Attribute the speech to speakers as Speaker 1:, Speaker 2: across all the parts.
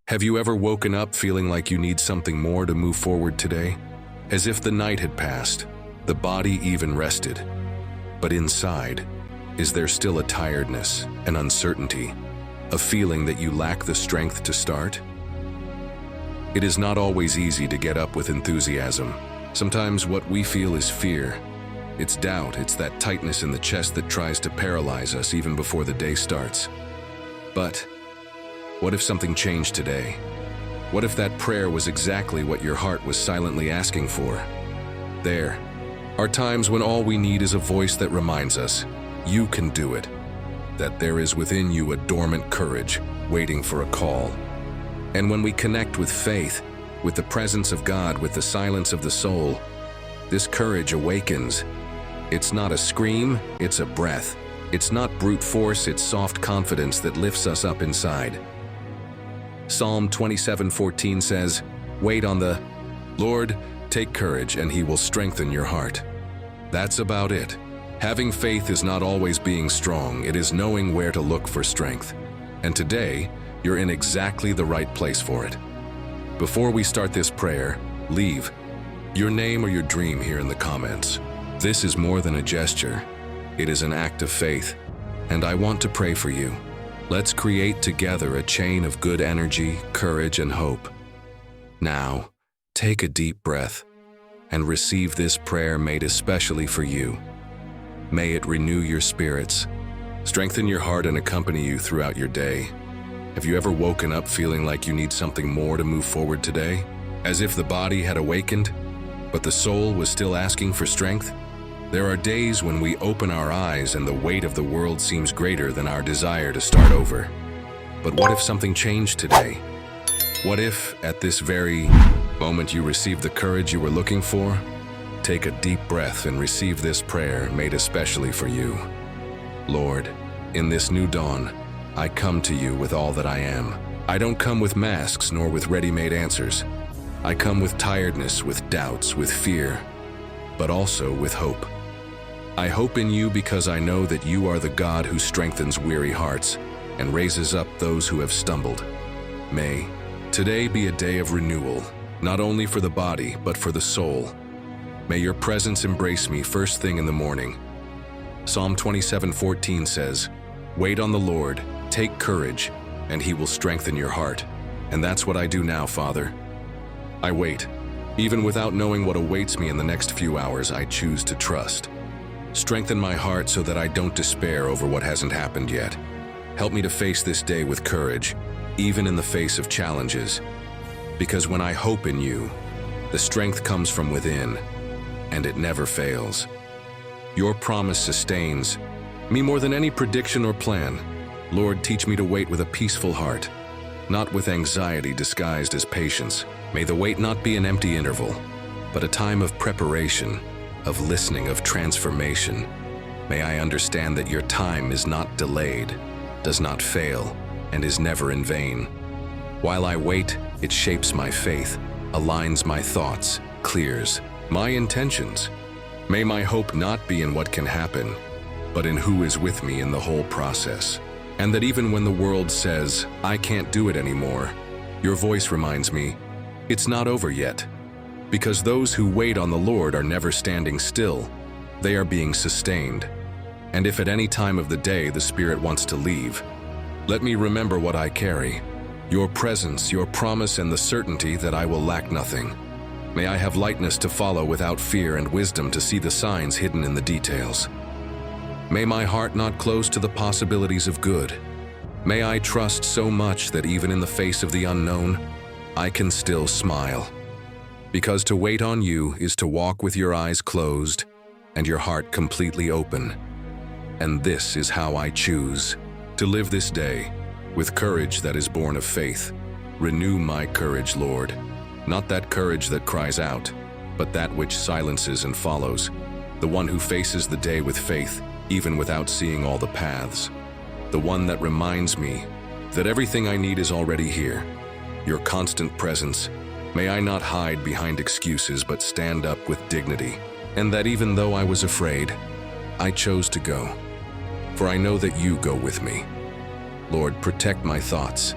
Speaker 1: Have you ever woken up feeling like you need something more to move forward today? As if the night had passed, the body even rested. But inside, is there still a tiredness, an uncertainty, a feeling that you lack the strength to start? It is not always easy to get up with enthusiasm. Sometimes what we feel is fear. It's doubt, it's that tightness in the chest that tries to paralyze us even before the day starts. But what if something changed today? What if that prayer was exactly what your heart was silently asking for? There are times when all we need is a voice that reminds us, you can do it, that there is within you a dormant courage waiting for a call. And when we connect with faith, with the presence of God, with the silence of the soul, this courage awakens. It's not a scream, it's a breath. It's not brute force, it's soft confidence that lifts us up inside. Psalm 27:14 says, "Wait on the Lord, take courage, and He will strengthen your heart." That's about it. Having faith is not always being strong, it is knowing where to look for strength. And today, you're in exactly the right place for it. Before we start this prayer, leave your name or your dream here in the comments. This is more than a gesture. It is an act of faith, and I want to pray for you. Let's create together a chain of good energy, courage, and hope. Now, take a deep breath and receive this prayer made especially for you. May it renew your spirits, strengthen your heart, and accompany you throughout your day. Have you ever woken up feeling like you need something more to move forward today? As if the body had awakened, but the soul was still asking for strength? There are days when we open our eyes and the weight of the world seems greater than our desire to start over. But what if something changed today? What if, at this very moment, you received the courage you were looking for? Take a deep breath and receive this prayer made especially for you. Lord, in this new dawn, I come to you with all that I am. I don't come with masks nor with ready-made answers. I come with tiredness, with doubts, with fear, but also with hope. I hope in you because I know that you are the God who strengthens weary hearts and raises up those who have stumbled. May today be a day of renewal, not only for the body, but for the soul. May your presence embrace me first thing in the morning. Psalm 27:14 says, "Wait on the Lord, take courage, and He will strengthen your heart." And that's what I do now, Father. I wait. Even without knowing what awaits me in the next few hours, I choose to trust. Strengthen my heart so that I don't despair over what hasn't happened yet. Help me to face this day with courage, even in the face of challenges. Because when I hope in you, the strength comes from within, and it never fails. Your promise sustains me more than any prediction or plan. Lord, teach me to wait with a peaceful heart, not with anxiety disguised as patience. May the wait not be an empty interval, but a time of preparation, of listening, of transformation. May I understand that your time is not delayed, does not fail, and is never in vain. While I wait, it shapes my faith, aligns my thoughts, clears my intentions. May my hope not be in what can happen, but in who is with me in the whole process. And that even when the world says, I can't do it anymore, your voice reminds me, it's not over yet. Because those who wait on the Lord are never standing still, they are being sustained. And if at any time of the day the Spirit wants to leave, let me remember what I carry, your presence, your promise, and the certainty that I will lack nothing. May I have lightness to follow without fear and wisdom to see the signs hidden in the details. May my heart not close to the possibilities of good. May I trust so much that even in the face of the unknown, I can still smile. Because to wait on you is to walk with your eyes closed and your heart completely open. And this is how I choose to live this day, with courage that is born of faith. Renew my courage, Lord. Not that courage that cries out, but that which silences and follows. The one who faces the day with faith, even without seeing all the paths. The one that reminds me that everything I need is already here. Your constant presence. May I not hide behind excuses, but stand up with dignity. And that even though I was afraid, I chose to go. For I know that you go with me. Lord, protect my thoughts.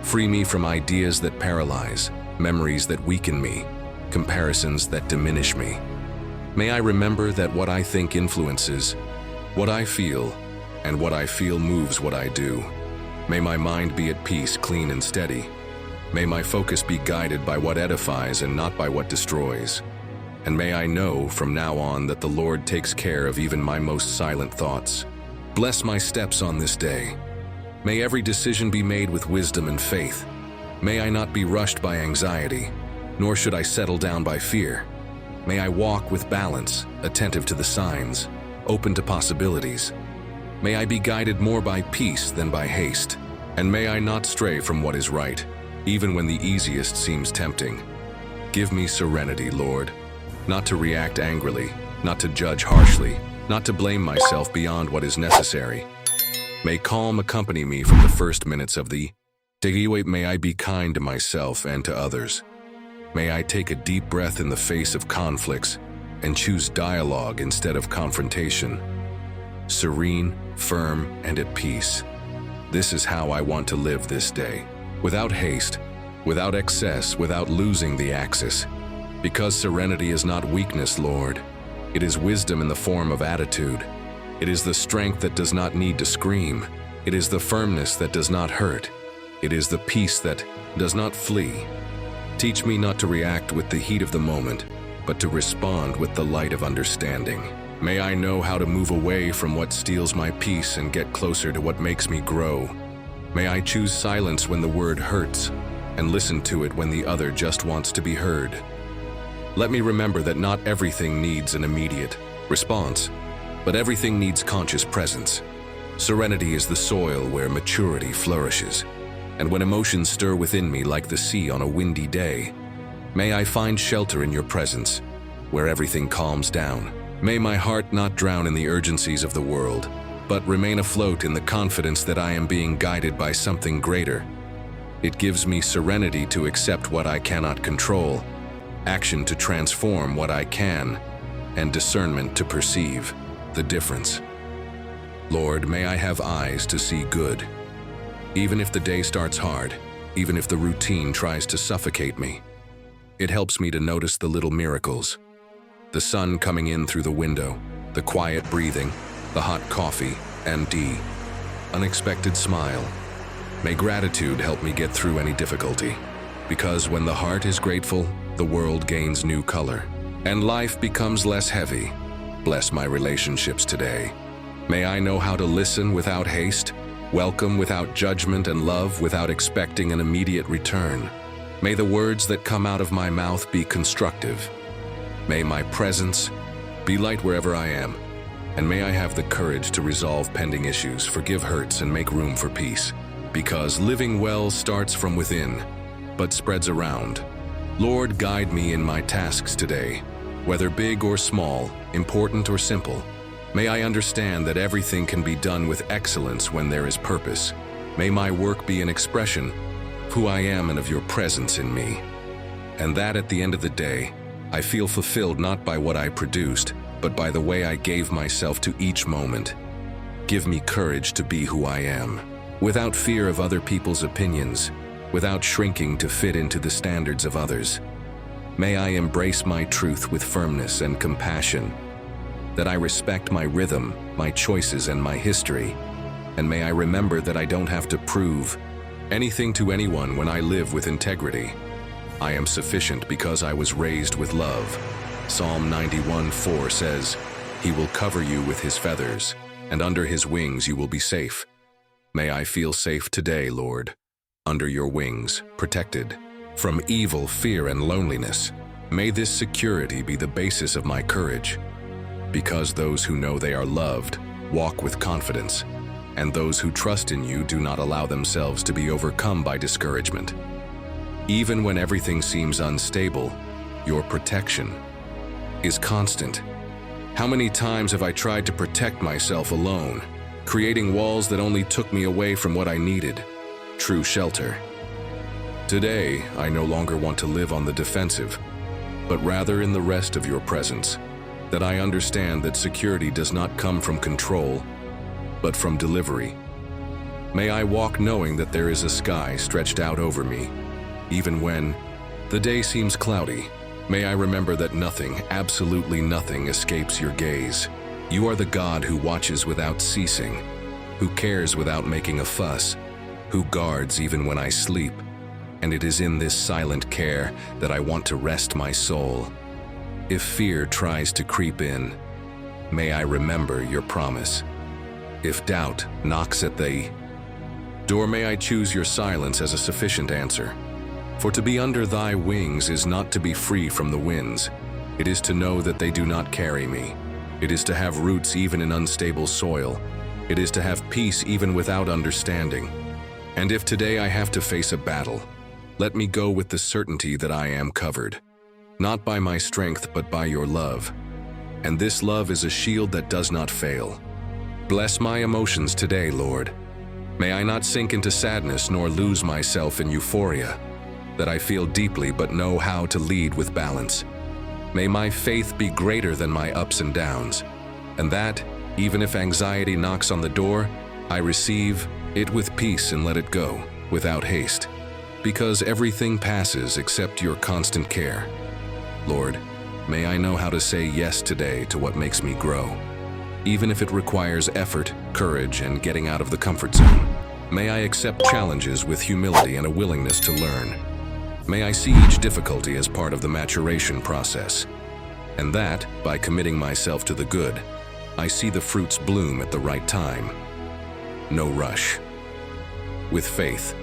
Speaker 1: Free me from ideas that paralyze, memories that weaken me, comparisons that diminish me. May I remember that what I think influences what I feel, and what I feel moves what I do. May my mind be at peace, clean and steady. May my focus be guided by what edifies and not by what destroys. And may I know from now on that the Lord takes care of even my most silent thoughts. Bless my steps on this day. May every decision be made with wisdom and faith. May I not be rushed by anxiety, nor should I settle down by fear. May I walk with balance, attentive to the signs, open to possibilities. May I be guided more by peace than by haste, and may I not stray from what is right, even when the easiest seems tempting. Give me serenity, Lord, not to react angrily, not to judge harshly, not to blame myself beyond what is necessary. May calm accompany me from the first minutes of the day. May I be kind to myself and to others. May I take a deep breath in the face of conflicts and choose dialogue instead of confrontation. Serene, firm, and at peace. This is how I want to live this day. Without haste, without excess, without losing the axis. Because serenity is not weakness, Lord. It is wisdom in the form of attitude. It is the strength that does not need to scream. It is the firmness that does not hurt. It is the peace that does not flee. Teach me not to react with the heat of the moment, but to respond with the light of understanding. May I know how to move away from what steals my peace and get closer to what makes me grow. May I choose silence when the word hurts, and listen to it when the other just wants to be heard. Let me remember that not everything needs an immediate response, but everything needs conscious presence. Serenity is the soil where maturity flourishes, and when emotions stir within me like the sea on a windy day, may I find shelter in your presence, where everything calms down. May my heart not drown in the urgencies of the world, but remain afloat in the confidence that I am being guided by something greater. It gives me serenity to accept what I cannot control, action to transform what I can, and discernment to perceive the difference. Lord, may I have eyes to see good. Even if the day starts hard, even if the routine tries to suffocate me, it helps me to notice the little miracles. The sun coming in through the window, the quiet breathing, the hot coffee, and the unexpected smile. May gratitude help me get through any difficulty, because when the heart is grateful, the world gains new color, and life becomes less heavy. Bless my relationships today. May I know how to listen without haste, welcome without judgment, and love without expecting an immediate return. May the words that come out of my mouth be constructive. May my presence be light wherever I am, and may I have the courage to resolve pending issues, forgive hurts, and make room for peace. Because living well starts from within, but spreads around. Lord, guide me in my tasks today, whether big or small, important or simple. May I understand that everything can be done with excellence when there is purpose. May my work be an expression of who I am and of your presence in me. And that at the end of the day, I feel fulfilled not by what I produced, but by the way I gave myself to each moment. Give me courage to be who I am, without fear of other people's opinions, without shrinking to fit into the standards of others. May I embrace my truth with firmness and compassion, that I respect my rhythm, my choices, and my history, and may I remember that I don't have to prove anything to anyone when I live with integrity. I am sufficient because I was raised with love. Psalm 91:4 says, "He will cover you with his feathers, and under his wings you will be safe." May I feel safe today, Lord, under your wings, protected from evil, fear, and loneliness. May this security be the basis of my courage, because those who know they are loved walk with confidence, and those who trust in you do not allow themselves to be overcome by discouragement. Even when everything seems unstable, your protection is constant. How many times have I tried to protect myself alone, creating walls that only took me away from what I needed, true shelter? Today, I no longer want to live on the defensive, but rather in the rest of your presence, that I understand that security does not come from control, but from delivery. May I walk knowing that there is a sky stretched out over me. Even when the day seems cloudy, may I remember that nothing, absolutely nothing, escapes your gaze. You are the God who watches without ceasing, who cares without making a fuss, who guards even when I sleep. And it is in this silent care that I want to rest my soul. If fear tries to creep in, may I remember your promise. If doubt knocks at the door, may I choose your silence as a sufficient answer. For to be under thy wings is not to be free from the winds. It is to know that they do not carry me. It is to have roots even in unstable soil. It is to have peace even without understanding. And if today I have to face a battle, let me go with the certainty that I am covered, not by my strength but by your love. And this love is a shield that does not fail. Bless my emotions today, Lord. May I not sink into sadness nor lose myself in euphoria, that I feel deeply but know how to lead with balance. May my faith be greater than my ups and downs, and that, even if anxiety knocks on the door, I receive it with peace and let it go, without haste. Because everything passes except your constant care. Lord, may I know how to say yes today to what makes me grow, even if it requires effort, courage, and getting out of the comfort zone. May I accept challenges with humility and a willingness to learn. May I see each difficulty as part of the maturation process, and that, by committing myself to the good, I see the fruits bloom at the right time. No rush. With faith,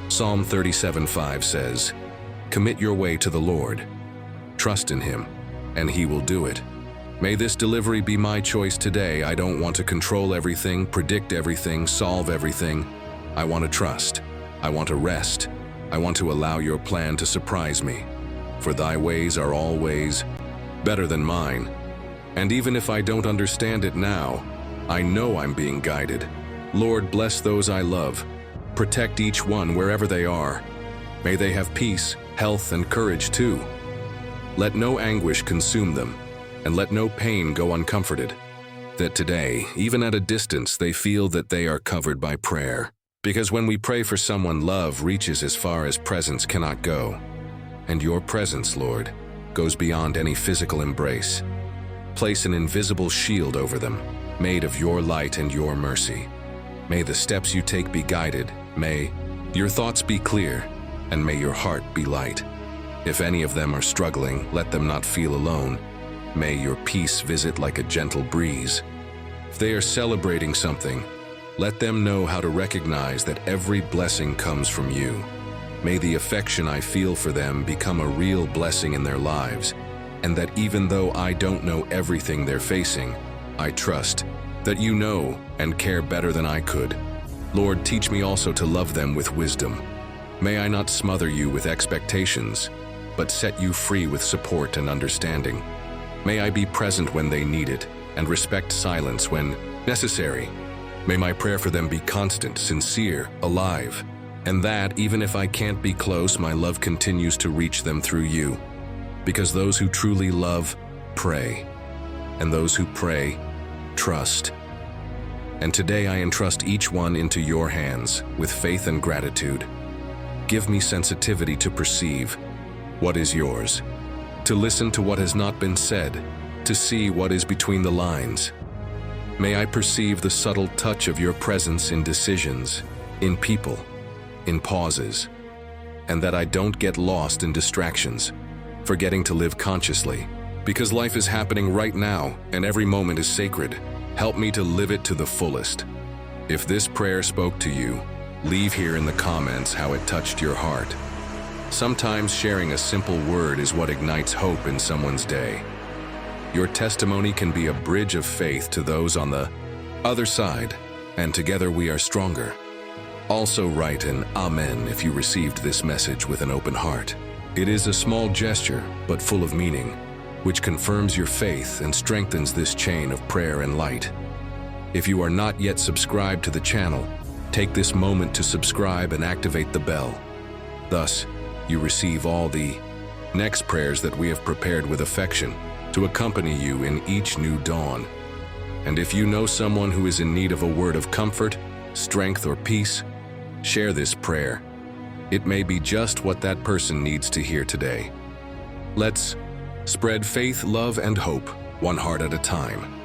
Speaker 1: Psalm 37:5 says, "Commit your way to the Lord. Trust in Him, and He will do it." May this delivery be my choice today. I don't want to control everything, predict everything, solve everything. I want to trust. I want to rest. I want to allow your plan to surprise me. For thy ways are always better than mine. And even if I don't understand it now, I know I'm being guided. Lord, bless those I love. Protect each one wherever they are. May they have peace, health, and courage too. Let no anguish consume them, and let no pain go uncomforted. That today, even at a distance, they feel that they are covered by prayer. Because when we pray for someone, love reaches as far as presence cannot go. And your presence, Lord, goes beyond any physical embrace. Place an invisible shield over them, made of your light and your mercy. May the steps you take be guided. May your thoughts be clear, and may your heart be light. If any of them are struggling, let them not feel alone. May your peace visit like a gentle breeze. If they are celebrating something, let them know how to recognize that every blessing comes from you. May the affection I feel for them become a real blessing in their lives, and that even though I don't know everything they're facing, I trust that you know and care better than I could. Lord, teach me also to love them with wisdom. May I not smother you with expectations, but set you free with support and understanding. May I be present when they need it, and respect silence when necessary. May my prayer for them be constant, sincere, alive, and that, even if I can't be close, my love continues to reach them through you. Because those who truly love, pray, and those who pray, trust. And today I entrust each one into your hands with faith and gratitude. Give me sensitivity to perceive what is yours, to listen to what has not been said, to see what is between the lines. May I perceive the subtle touch of your presence in decisions, in people, in pauses, and that I don't get lost in distractions, forgetting to live consciously. Because life is happening right now, and every moment is sacred. Help me to live it to the fullest. If this prayer spoke to you, leave here in the comments how it touched your heart. Sometimes sharing a simple word is what ignites hope in someone's day. Your testimony can be a bridge of faith to those on the other side, and together we are stronger. Also write an Amen if you received this message with an open heart. It is a small gesture, but full of meaning, which confirms your faith and strengthens this chain of prayer and light. If you are not yet subscribed to the channel, take this moment to subscribe and activate the bell. Thus, you receive all the next prayers that we have prepared with affection to accompany you in each new dawn. And if you know someone who is in need of a word of comfort, strength, or peace, share this prayer. It may be just what that person needs to hear today. Let's spread faith, love, and hope, one heart at a time.